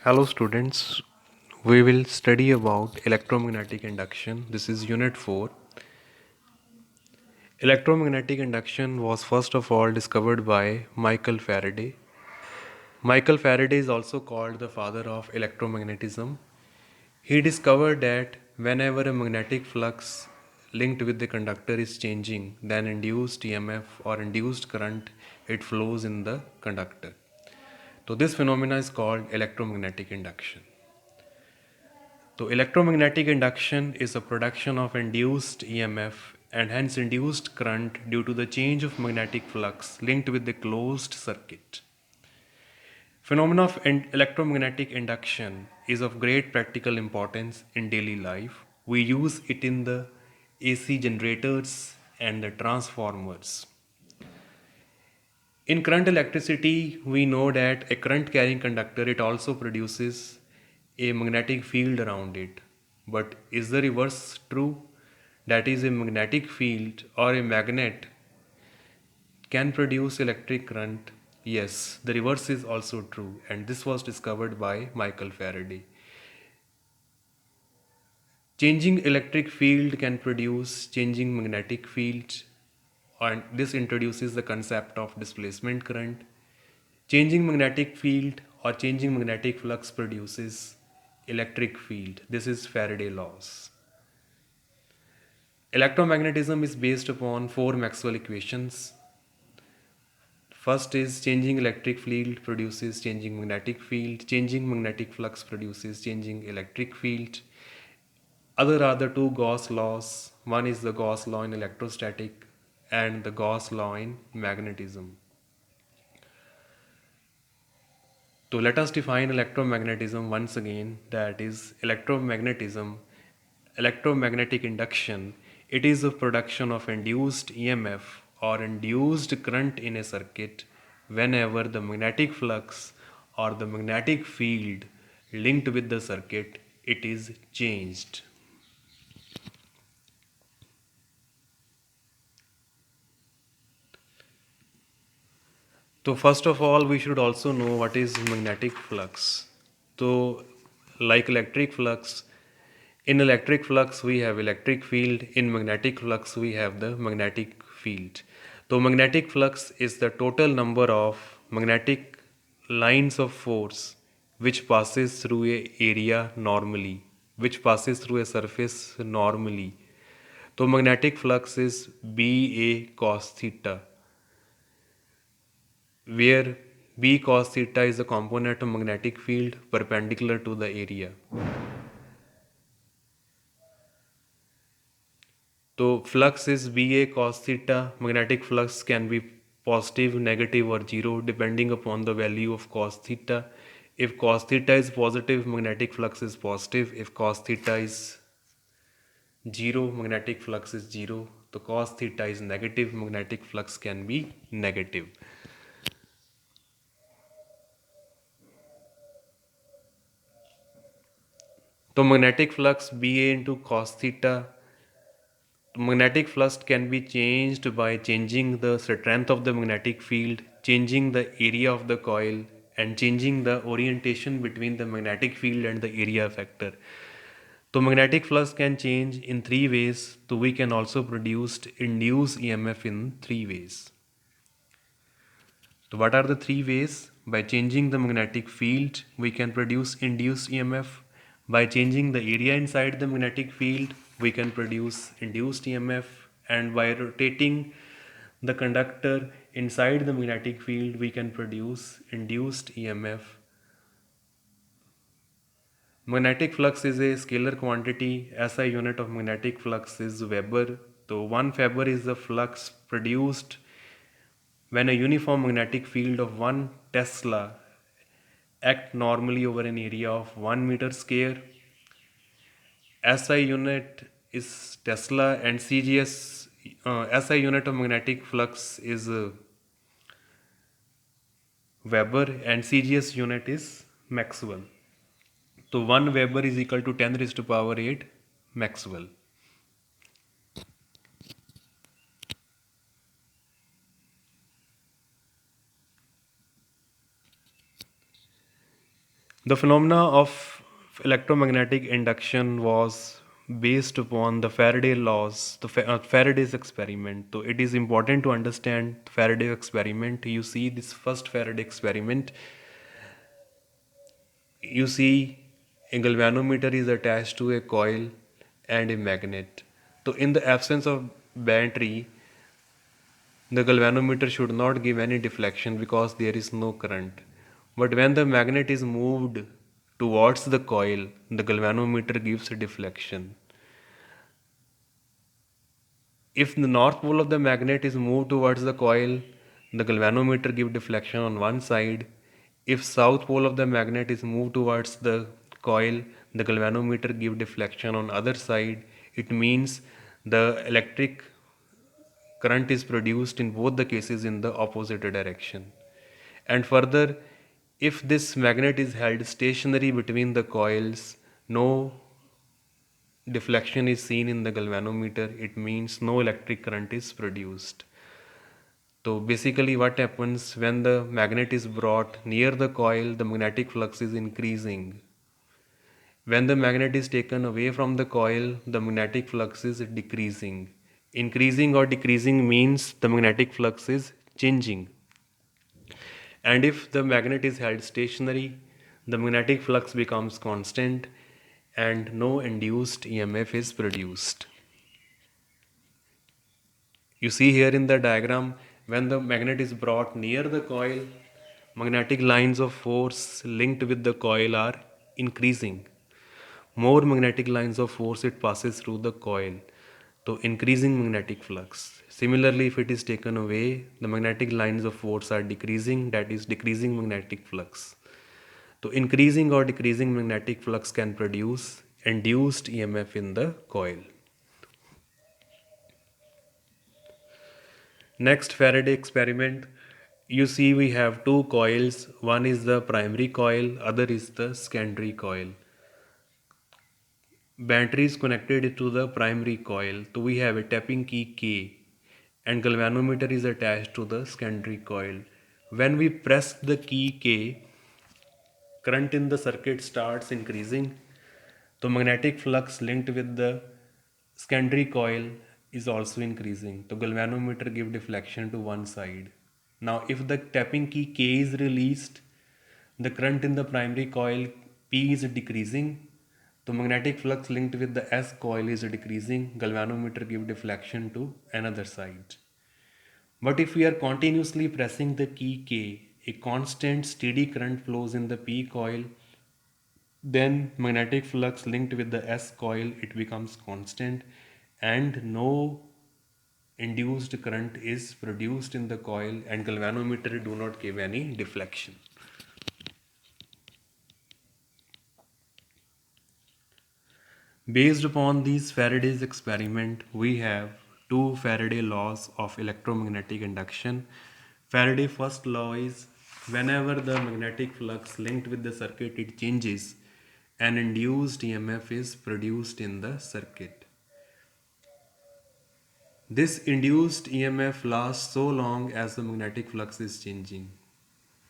Hello students, we will study about electromagnetic induction. This is unit 4. Electromagnetic induction was first of all discovered by Michael Faraday. Michael Faraday is also called the father of electromagnetism. He discovered that whenever a magnetic flux linked with the conductor is changing, then induced EMF or induced current it flows in the conductor. So this phenomena is called electromagnetic induction. So electromagnetic induction is a production of induced EMF and hence induced current due to the change of magnetic flux linked with the closed circuit. Phenomena of electromagnetic induction is of great practical importance in daily life. We use it in the AC generators and the transformers. In current electricity, we know that a current carrying conductor it also produces a magnetic field around it. But is the reverse true? That is, a magnetic field or a magnet can produce electric current? Yes, the reverse is also true, and this was discovered by Michael Faraday. Changing electric field can produce changing magnetic field, and this introduces the concept of displacement current. Changing magnetic field or changing magnetic flux produces electric field. This is Faraday laws. Electromagnetism is based upon four Maxwell equations. First is changing electric field produces changing magnetic field, changing magnetic flux produces changing electric field. Other are the two Gauss laws. One is the Gauss law in electrostatic and the Gauss law in magnetism. So let us define electromagnetism once again. That is electromagnetic induction. It is a production of induced EMF or induced current in a circuit whenever the magnetic flux or the magnetic field linked with the circuit it is changed. So first of all, we should also know what is magnetic flux. So like electric flux, in electric flux we have electric field, in magnetic flux we have the magnetic field. So magnetic flux is the total number of magnetic lines of force which passes through a area normally, which passes through a surface normally. So magnetic flux is BA cos theta, where B cos theta is the component of magnetic field perpendicular to the area. So flux is BA cos theta. Magnetic flux can be positive, negative or zero depending upon the value of cos theta. If cos theta is positive, magnetic flux is positive. If cos theta is zero, magnetic flux is zero. So cos theta is negative, magnetic flux can be negative. So magnetic flux BA into cos theta, magnetic flux can be changed by changing the strength of the magnetic field, changing the area of the coil, and changing the orientation between the magnetic field and the area factor. So magnetic flux can change in three ways. So we can also induce EMF in three ways. So what are the three ways? By changing the magnetic field, we can produce induced EMF. By changing the area inside the magnetic field, we can produce induced EMF. And by rotating the conductor inside the magnetic field, we can produce induced EMF. Magnetic flux is a scalar quantity. SI unit of magnetic flux is Weber. So 1 Weber is the flux produced when a uniform magnetic field of 1 Tesla act normally over an area of 1 meter square. SI unit is Tesla and CGS SI unit of magnetic flux is Weber and CGS unit is Maxwell. So 1 Weber is equal to 10 raised to power 8 Maxwell. The phenomena of electromagnetic induction was based upon the Faraday laws, Faraday's experiment. So it is important to understand Faraday's experiment. You see this first Faraday experiment. You see a galvanometer is attached to a coil and a magnet. So in the absence of battery, the galvanometer should not give any deflection because there is no current. But when the magnet is moved towards the coil, the galvanometer gives a deflection. If the north pole of the magnet is moved towards the coil, the galvanometer gives deflection on one side. If south pole of the magnet is moved towards the coil, the galvanometer gives deflection on other side. It means the electric current is produced in both the cases in the opposite direction. And further, if this magnet is held stationary between the coils, no deflection is seen in the galvanometer, it means no electric current is produced. So basically what happens when the magnet is brought near the coil, the magnetic flux is increasing. When the magnet is taken away from the coil, the magnetic flux is decreasing. Increasing or decreasing means the magnetic flux is changing. And if the magnet is held stationary, the magnetic flux becomes constant and no induced EMF is produced. You see here in the diagram, when the magnet is brought near the coil, magnetic lines of force linked with the coil are increasing. More magnetic lines of force it passes through the coil, so increasing magnetic flux. Similarly, if it is taken away, the magnetic lines of force are decreasing, that is decreasing magnetic flux. So increasing or decreasing magnetic flux can produce induced EMF in the coil. Next Faraday experiment, you see we have two coils, one is the primary coil, other is the secondary coil. Battery is connected to the primary coil, so we have a tapping key K and galvanometer is attached to the secondary coil. When we press the key K, current in the circuit starts increasing. The magnetic flux linked with the secondary coil is also increasing. The galvanometer gives deflection to one side. Now, if the tapping key K is released, the current in the primary coil P is decreasing. The magnetic flux linked with the S coil is decreasing. Galvanometer gives deflection to another side. But if we are continuously pressing the key K, a constant steady current flows in the P coil, then magnetic flux linked with the S coil it becomes constant and no induced current is produced in the coil and galvanometer do not give any deflection. Based upon these Faraday's experiment, we have two Faraday laws of electromagnetic induction. Faraday's first law is whenever the magnetic flux linked with the circuit it changes, an induced EMF is produced in the circuit. This induced EMF lasts so long as the magnetic flux is changing.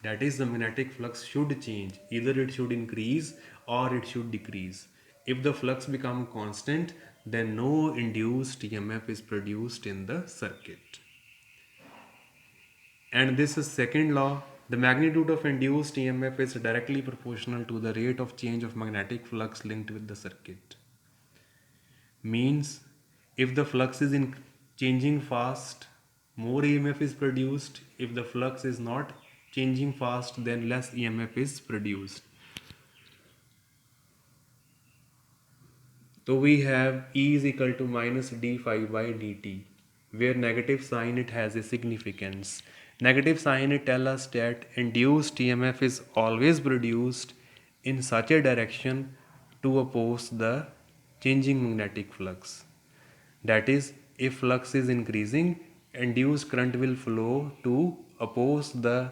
That is, the magnetic flux should change. Either it should increase or it should decrease. If the flux becomes constant, then no induced EMF is produced in the circuit. And this is second law. The magnitude of induced EMF is directly proportional to the rate of change of magnetic flux linked with the circuit. Means if the flux is in changing fast, more EMF is produced. If the flux is not changing fast, then less EMF is produced. So we have E is equal to minus d phi by dt, where negative sign it has a significance. Negative sign it tells us that induced EMF is always produced in such a direction to oppose the changing magnetic flux. That is, if flux is increasing, induced current will flow to oppose the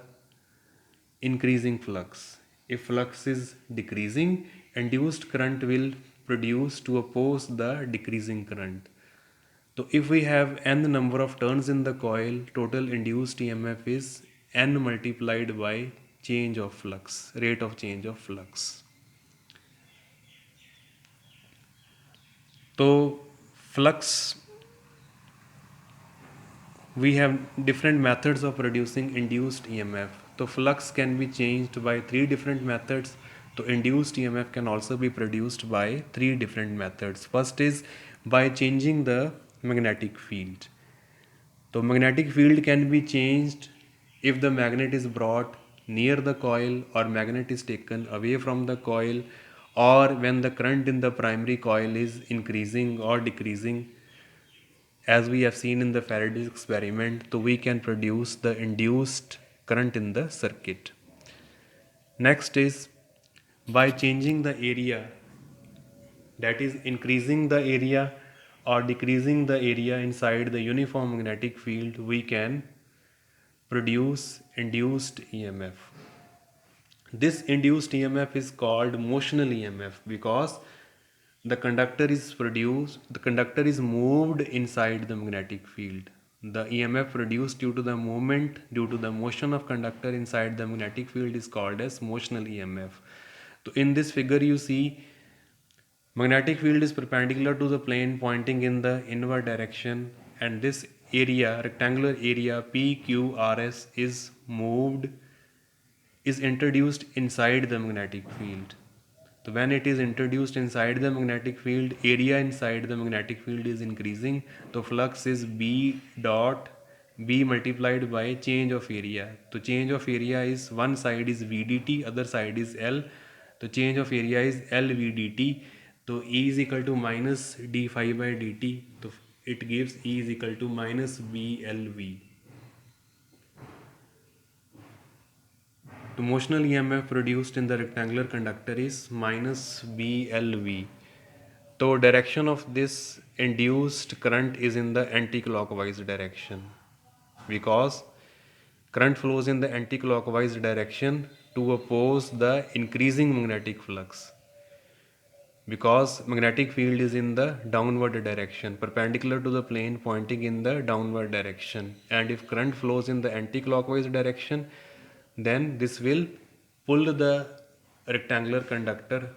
increasing flux. If flux is decreasing, induced current will produce to oppose the decreasing current. So if we have n number of turns in the coil, total induced EMF is n multiplied by change of flux, rate of change of flux. So flux, we have different methods of producing induced EMF. So flux can be changed by three different methods. So induced EMF can also be produced by three different methods. First is by changing the magnetic field. So magnetic field can be changed if the magnet is brought near the coil or magnet is taken away from the coil, or when the current in the primary coil is increasing or decreasing, as we have seen in the Faraday's experiment. So we can produce the induced current in the circuit. Next is by changing the area, that is increasing the area or decreasing the area inside the uniform magnetic field, we can produce induced EMF. This induced EMF is called motional EMF because the conductor is moved inside the magnetic field. The EMF produced due to the movement, due to the motion of conductor inside the magnetic field is called as motional EMF. So in this figure you see magnetic field is perpendicular to the plane pointing in the inward direction, and this area, rectangular area PQRS, is introduced inside the magnetic field. So when it is introduced inside the magnetic field, area inside the magnetic field is increasing. The flux is B dot B multiplied by change of area. So change of area is, one side is VDT, other side is L. The change of area is LVDT. So E is equal to minus d phi by dt. So it gives E is equal to minus BLV. The motional EMF produced in the rectangular conductor is minus BLV. So direction of this induced current is in the anti-clockwise direction, because current flows in the anti-clockwise direction to oppose the increasing magnetic flux, because magnetic field is in the downward direction, perpendicular to the plane pointing in the downward direction, and if current flows in the anti-clockwise direction, then this will pull the rectangular conductor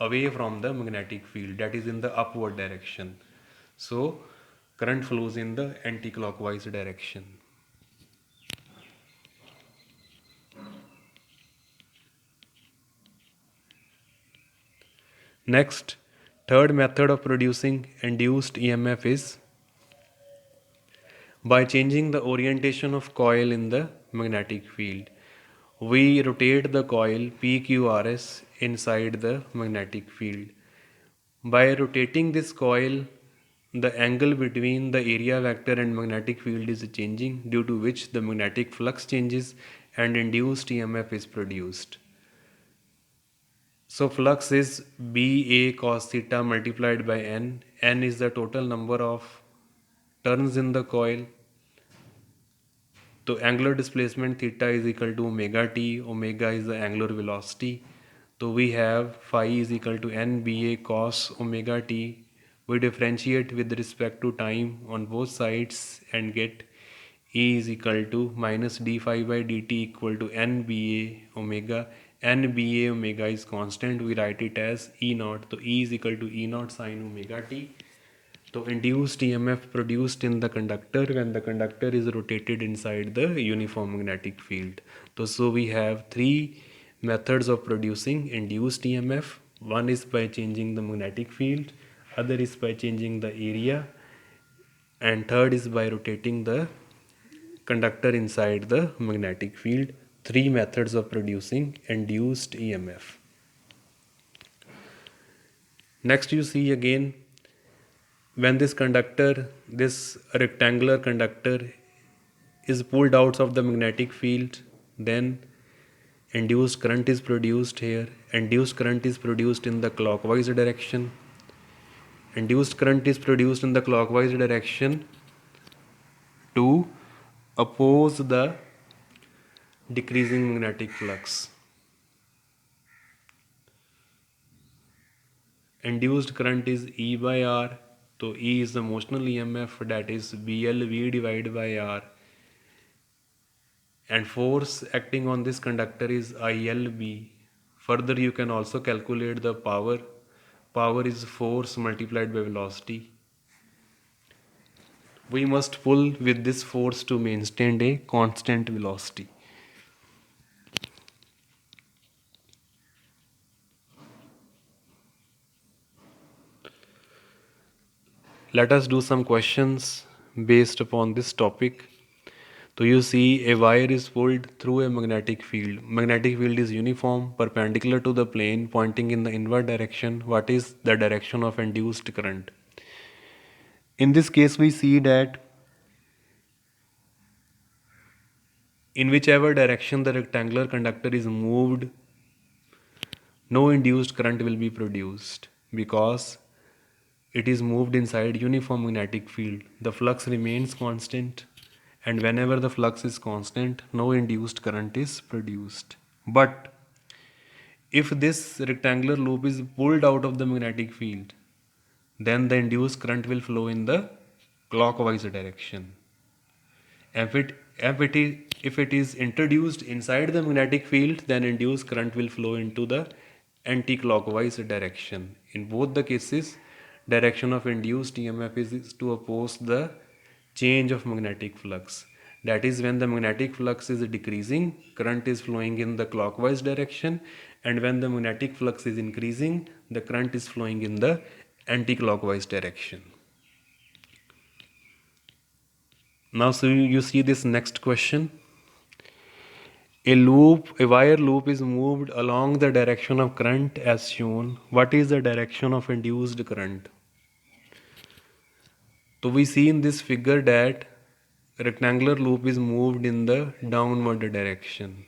away from the magnetic field, that is in the upward direction. So current flows in the anti-clockwise direction. Next, third method of producing induced EMF is by changing the orientation of coil in the magnetic field. We rotate the coil PQRS inside the magnetic field. By rotating this coil, the angle between the area vector and magnetic field is changing, due to which the magnetic flux changes and induced EMF is produced. So flux is BA cos theta multiplied by N. N is the total number of turns in the coil. So angular displacement theta is equal to omega t. Omega is the angular velocity. So we have phi is equal to NBA cos omega t. We differentiate with respect to time on both sides and get E is equal to minus d phi by dt equal to NBA omega. NBA omega is constant. We write it as E naught. So E is equal to E naught sine omega t. So induced EMF produced in the conductor when the conductor is rotated inside the uniform magnetic field. So we have three methods of producing induced EMF. One is by changing the magnetic field, other is by changing the area, and third is by rotating the conductor inside the magnetic field. Three methods of producing induced EMF. Next you see again, when this rectangular conductor is pulled out of the magnetic field, then induced current is produced here. Induced current is produced in the clockwise direction. Induced current is produced in the clockwise direction to oppose the decreasing magnetic flux. Induced current is E by R. So E is the motional EMF, that is BLV divided by R. and force acting on this conductor is ILB. Further, you can also calculate the power. Power is force multiplied by velocity. We must pull with this force to maintain a constant velocity. Let us do some questions based upon this topic. So you see a wire is pulled through a magnetic field. Magnetic field is uniform, perpendicular to the plane, pointing in the inward direction. What is the direction of induced current? In this case, we see that in whichever direction the rectangular conductor is moved, no induced current will be produced because it is moved inside uniform magnetic field. The flux remains constant, and whenever the flux is constant, no induced current is produced. But if this rectangular loop is pulled out of the magnetic field, then the induced current will flow in the clockwise direction. If it is introduced inside the magnetic field, then induced current will flow into the anti-clockwise direction. In both the cases, direction of induced EMF is to oppose the change of magnetic flux. That is, when the magnetic flux is decreasing, current is flowing in the clockwise direction, and when the magnetic flux is increasing, the current is flowing in the anti-clockwise direction. Now, so you see this next question. A wire loop is moved along the direction of current as shown. What is the direction of induced current? So we see in this figure that rectangular loop is moved in the downward direction.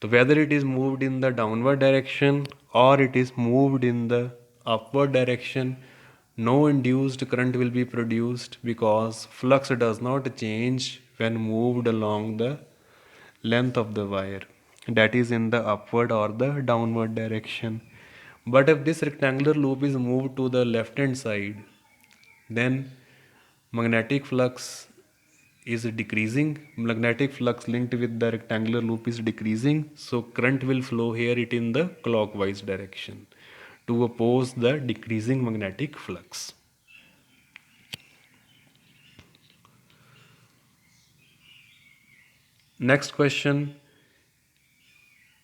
So whether it is moved in the downward direction or it is moved in the upward direction, no induced current will be produced because flux does not change when moved along the length of the wire, that is in the upward or the downward direction. But if this rectangular loop is moved to the left hand side, then magnetic flux is decreasing. Magnetic flux linked with the rectangular loop is decreasing, so current will flow here it in the clockwise direction to oppose the decreasing magnetic flux. Next question.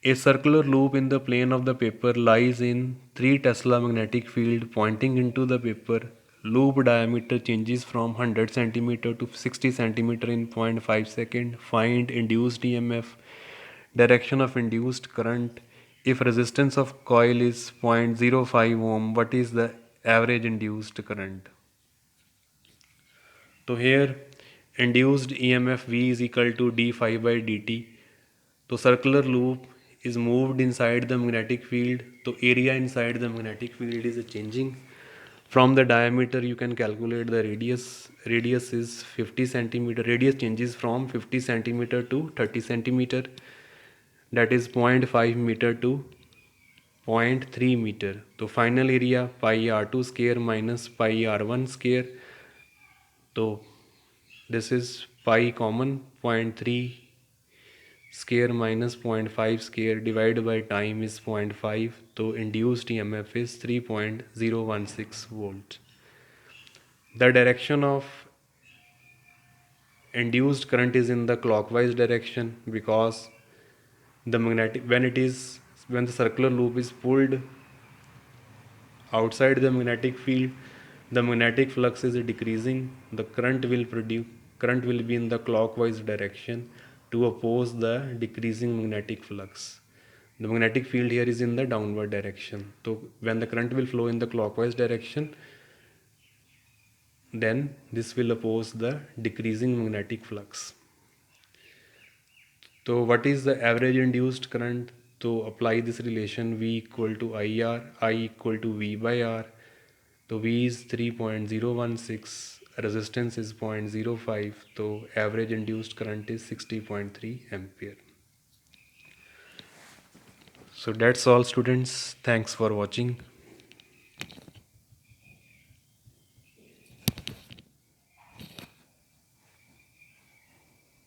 A circular loop in the plane of the paper lies in 3 Tesla magnetic field pointing into the paper. Loop diameter changes from 100 cm to 60 cm in 0.5 second. Find induced EMF, direction of induced current. If resistance of coil is 0.05 ohm, what is the average induced current? So here induced EMF V is equal to d phi by dt. So circular loop is moved inside the magnetic field. So area inside the magnetic field is changing. From the diameter you can calculate the radius. Radius is 50 centimeter. Radius changes from 50 centimeter to 30 centimeter. That is 0.5 meter to 0.3 meter. So final area pi r2 square minus pi r1 square. So this is pi common, 0.3 square minus 0.5 square divided by time is 0.5. So induced EMF is 3.016 volt. The direction of induced current is in the clockwise direction because the magnetic when the circular loop is pulled outside the magnetic field, the magnetic flux is decreasing. The current will be in the clockwise direction to oppose the decreasing magnetic flux. The magnetic field here is in the downward direction. So when the current will flow in the clockwise direction, then this will oppose the decreasing magnetic flux. So what is the average induced current? To apply this relation, V equal to IR, I equal to V by R. So V is 3.016, resistance is 0.05, so average induced current is 60.3 ampere. So that's all students. Thanks for watching.